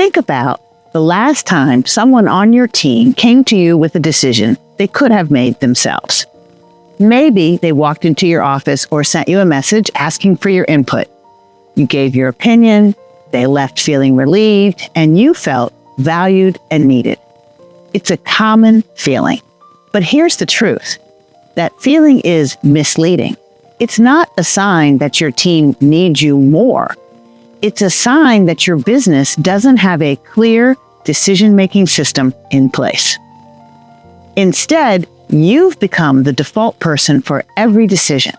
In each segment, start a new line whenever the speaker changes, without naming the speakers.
Think about the last time someone on your team came to you with a decision they could have made themselves. Maybe they walked into your office or sent you a message asking for your input. You gave your opinion, they left feeling relieved, and you felt valued and needed. It's a common feeling. But here's the truth. That feeling is misleading. It's not a sign that your team needs you more. It's a sign that your business doesn't have a clear decision-making system in place. Instead, you've become the default person for every decision,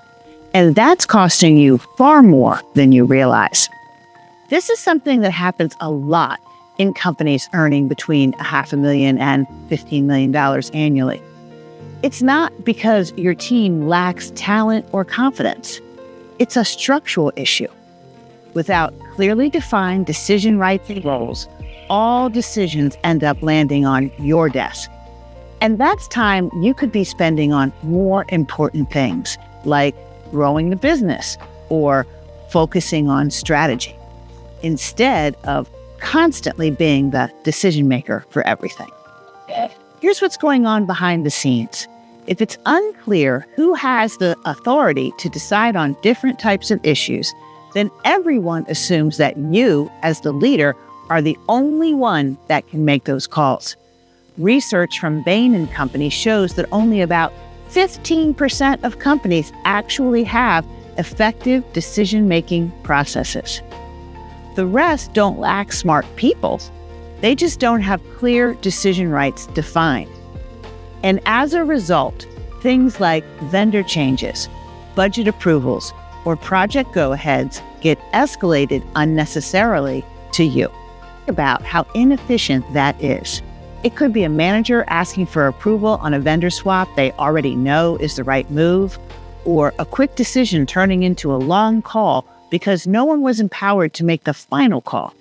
and that's costing you far more than you realize. This is something that happens a lot in companies earning between $500,000 and $15 million annually. It's not because your team lacks talent or confidence. It's a structural issue. Without clearly defined decision rights and roles, all decisions end up landing on your desk. And that's time you could be spending on more important things, like growing the business or focusing on strategy, instead of constantly being the decision maker for everything. Here's what's going on behind the scenes. If it's unclear who has the authority to decide on different types of issues, then everyone assumes that you, as the leader, are the only one that can make those calls. Research from Bain Company shows that only about 15% of companies actually have effective decision-making processes. The rest don't lack smart people. They just don't have clear decision rights defined. And as a result, things like vendor changes, budget approvals, or project go-aheads get escalated unnecessarily to you. Think about how inefficient that is. It could be a manager asking for approval on a vendor swap they already know is the right move, or a quick decision turning into a long call because no one was empowered to make the final call.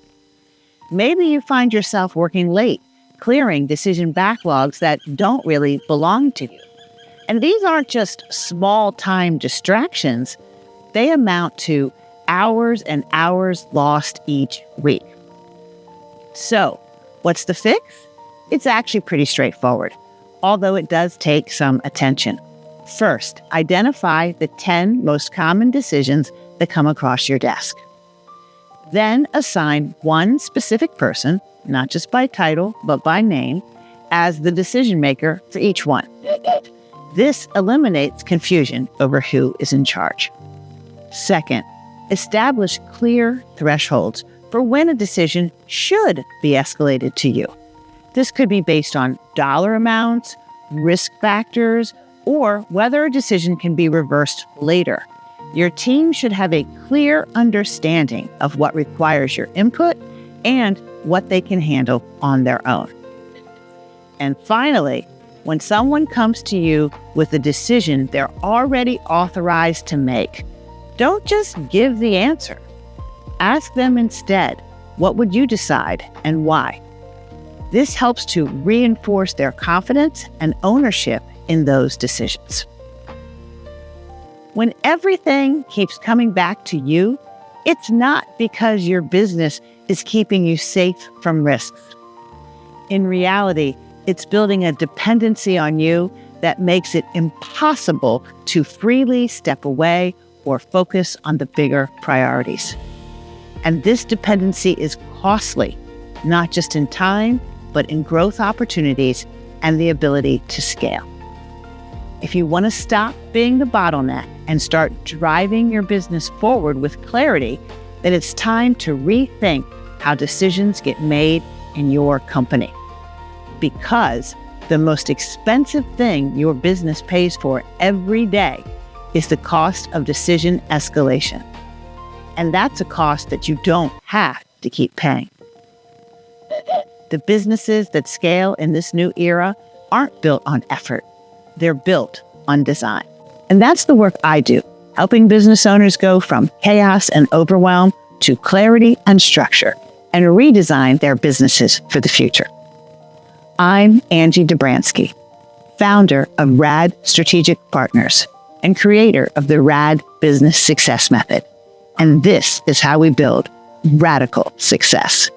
Maybe you find yourself working late, clearing decision backlogs that don't really belong to you. And these aren't just small-time distractions. They amount to hours and hours lost each week. So, what's the fix? It's actually pretty straightforward, although it does take some attention. First, identify the 10 most common decisions that come across your desk. Then assign one specific person, not just by title, but by name, as the decision maker for each one. This eliminates confusion over who is in charge. Second, establish clear thresholds for when a decision should be escalated to you. This could be based on dollar amounts, risk factors, or whether a decision can be reversed later. Your team should have a clear understanding of what requires your input and what they can handle on their own. And finally, when someone comes to you with a decision they're already authorized to make, don't just give the answer. Ask them instead, what would you decide and why? This helps to reinforce their confidence and ownership in those decisions. When everything keeps coming back to you, it's not because your business is keeping you safe from risks. In reality, it's building a dependency on you that makes it impossible to freely step away or focus on the bigger priorities. And this dependency is costly, not just in time, but in growth opportunities and the ability to scale. If you want to stop being the bottleneck and start driving your business forward with clarity, then it's time to rethink how decisions get made in your company. Because the most expensive thing your business pays for every day is the cost of decision escalation. And that's a cost that you don't have to keep paying. The businesses that scale in this new era aren't built on effort. They're built on design. And that's the work I do, helping business owners go from chaos and overwhelm to clarity and structure and redesign their businesses for the future. I'm Angie Dobransky, founder of RAD Strategic Partners and creator of the RAD Business Success Method. And this is how we build radical success.